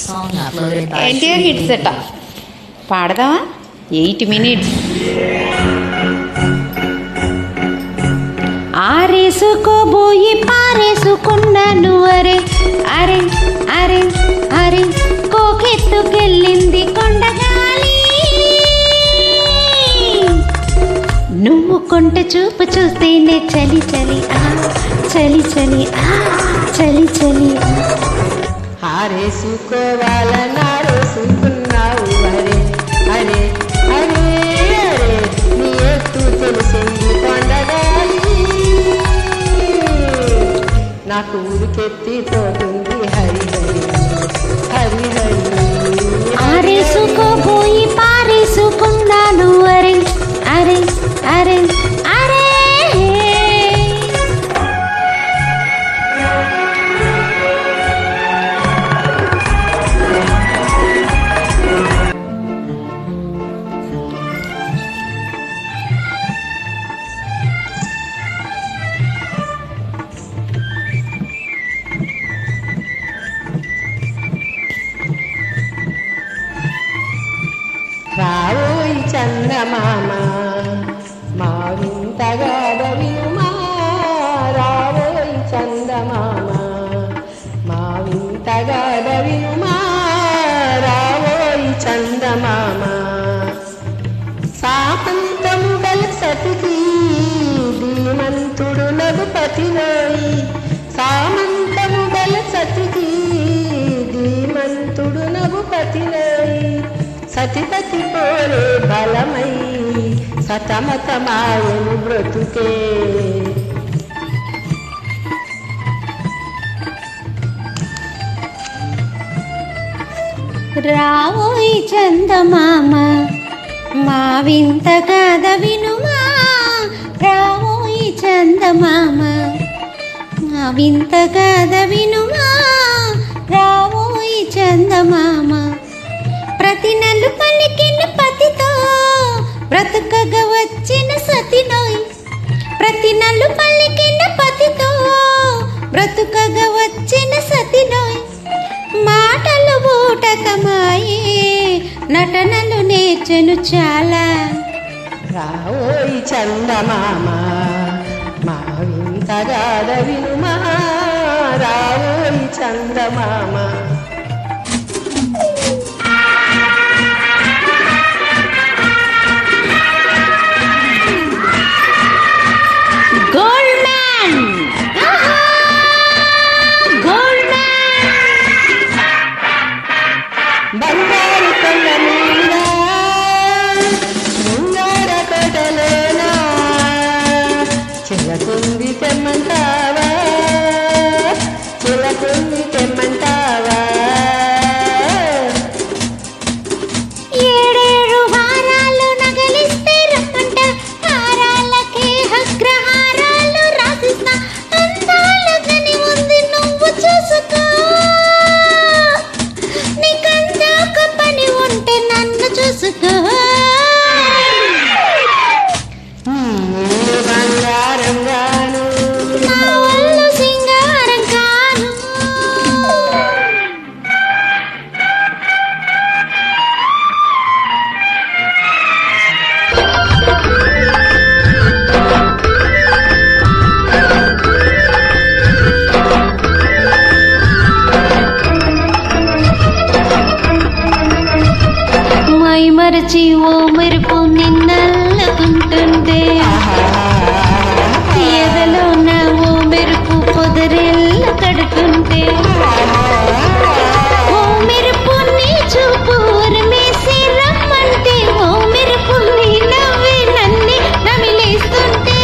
Song uploaded by NTR hits అట పాడదామా 8 minutes. ఆరేసుకోబోయి పారేసుకున్నాను అరే అరే అరే అరే కోకెత్తుకెళ్ళింది కొండగాలి. నువ్వు కొంట చూపు చూస్తేనే చలి చలి ఆ చలి చలి ఆ చలి చలి. ఆరేసుకోవాలని ఆరేసుకున్నావు అరే అరే అరే అరే నీ ఎత్తు తెలిసింది కొండగాలి. నాకు ఊరికెత్తిపోతుంది హరి హరి హరి హరి. ఆరేసుకోబోయి పారేసుకున్నాను అరే అరే అరే అరే. రావోయి చందమామ మా వింతగా వినుమా. రావోయి చందమామ మా వింతగా వినుమా. రావోయి చందమామ సామంతము గల సతికి ధీమంతుడు నగుపతిలోయి. సామంతము గల సతికి ధీమంతుడు నగుపతిలోయి. సతిపతి పోరే బలమై సతమతమాయను బ్రతుకే. రావోయి చందమామ మా వింత గాథ వినుమా. రావోయి చందమామ మా వింత గాథ వినుమా. రావోయి చందమామ ప్రతి నల్లు పలికిన పతితో బ్రతుకగా వచ్చిన సతినోయ్. ప్రతి నల్లు పలికిన పతితో బ్రతుకగా వచ్చిన సతినోయ్. మాటలు బూటకమాయే నటనలు నేర్చెను చాలా. రావోయి చందమామ మా వింతగా వినుమా. రావోయి చందమామ. Gold man gold man. బంగారు కొండ మీద శృంగార కోటలోనా చిలకుంది తెమ్మంటావా. చిలకుంది తెమ్మంటావా. ఏడేడు వారాలు నగలిస్తే రమ్మంట. హారాలకే అగ్రహారాలు రాసిస్తా. అందాలకని ఉంది నువ్వు చూసుకో. నీకందాక పని ఉంటే నన్ను చూసుకో. నీళ్ళు బంగారం గాను నా వల్ల సింగారం కాను. మై మరచి ఓ మెరుపు నిన్నల్లుకుంటుంటే ఎదలో నా ఓ మెరుపు పొదరెల్లు కడుతుంటే. ఓ మెరుపు నీ చూపు ఉరిమేసి రమ్మంటే. ఓ మెరుపు నీ నవ్వి నన్ను నమిలేస్తుంటే.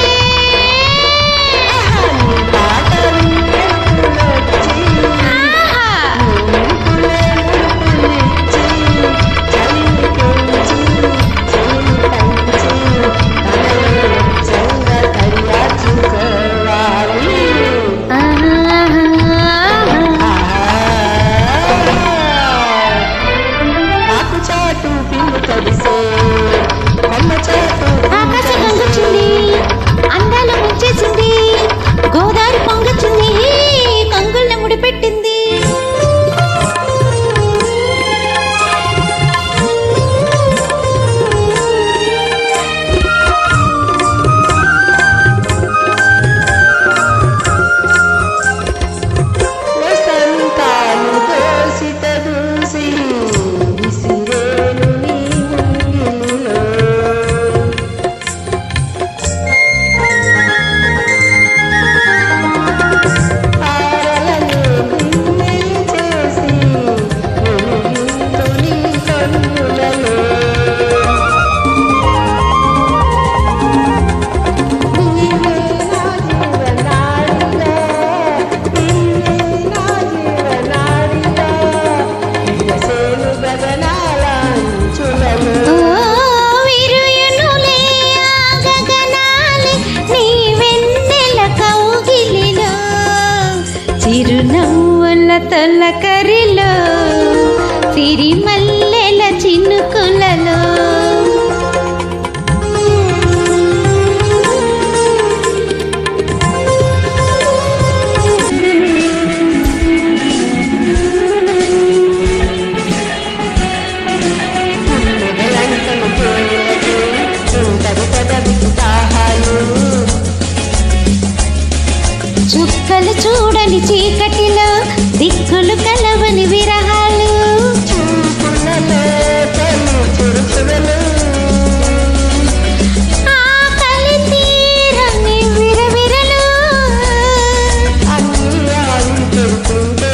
ఆహా సిరిమల్లెల చినుకులలో మొదలంటను పూలకు ఉంటది పెదవికి దాహాలు. చుక్కలు చూడని చీకటిలో దిక్కులు కలవని విరహాలు చూపులలో తను చురుచురులు. ఆకలి తీరని విరవిరలు అన్నీ ఆవి పెడుతుంటే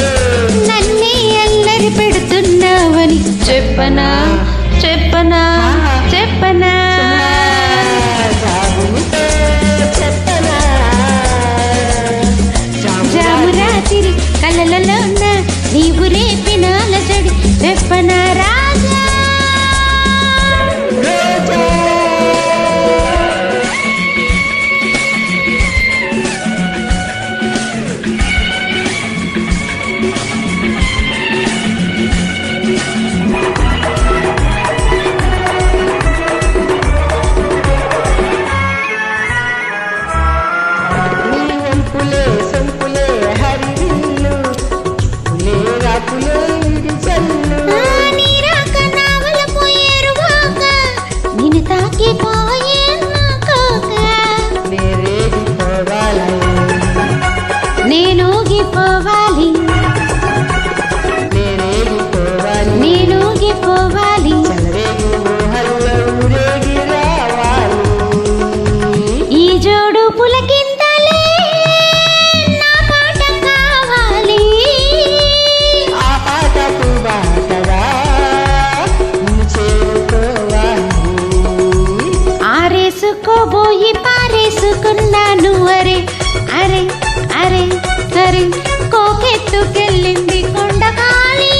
నన్నే అల్లరి పెడుతున్నావని చెప్పనా చెప్పనా చెప్పనా జాబులతో చెప్పనా జాము రాత్రి కలలలోన నీవు రేపిన అలజడి చెప్పనా రాజా రోజా. నీ వంపులే సొంపులే హరివిల్లు లేరాకులే విడిచల్లు. నీరాక నావల పోయేరువాక నిన్ను తాకిపోయే నా కోక నేరేగిపోవాలే నేనూగిపోవాలి నేరేగిపోవాలి. నేనూగిపోవాలి చెలరేగి మోహంలో ఊరేగి రావాలి. ఈ జోడు పులకింతలే నా పాట కావాలి ఆ పాటకు బాటగా నిన్ను చేరుకోవాలి. ఆరేసుకోబోయి పారేసుకున్నాను అరే అరే అరే అరే కోకెత్తుకెళ్ళింది కొండకాలి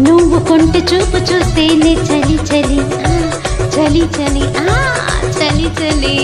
నువ్వు కొంటె చూపు చూస్తేనే చలి చలి చలి చలి చలి చలి